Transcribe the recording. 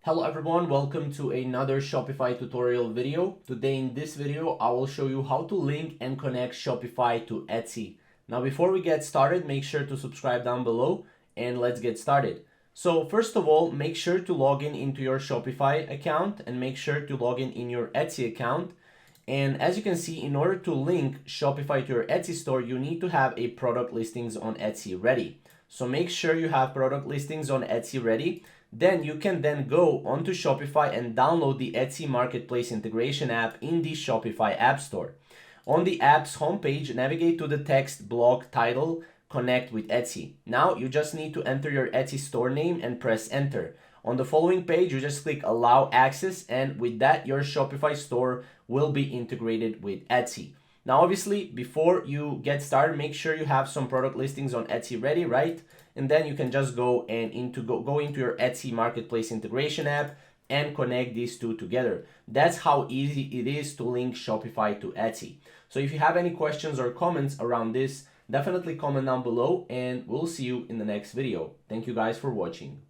Hello everyone, welcome to another Shopify tutorial video. Today in this video, I will show you how to link and connect Shopify to Etsy. Now before we get started, make sure to subscribe down below and let's get started. So first of all, make sure to log in into your Shopify account and make sure to log in your Etsy account. And as you can see, in order to link Shopify to your Etsy store, you need to have a product listings on Etsy ready. So make sure you have product listings on Etsy ready. Then you can then go onto Shopify and download the Etsy Marketplace integration app in the Shopify App Store. On the app's homepage, navigate to the text block title, Connect with Etsy. Now you just need to enter your Etsy store name and press enter. On the following page, you just click allow access, and with that, your Shopify store will be integrated with Etsy. Now, obviously, before you get started, make sure you have some product listings on Etsy ready, right? And then you can just go into your Etsy Marketplace integration app and connect these two together. That's how easy it is to link Shopify to Etsy. So if you have any questions or comments around this, definitely comment down below and we'll see you in the next video. Thank you guys for watching.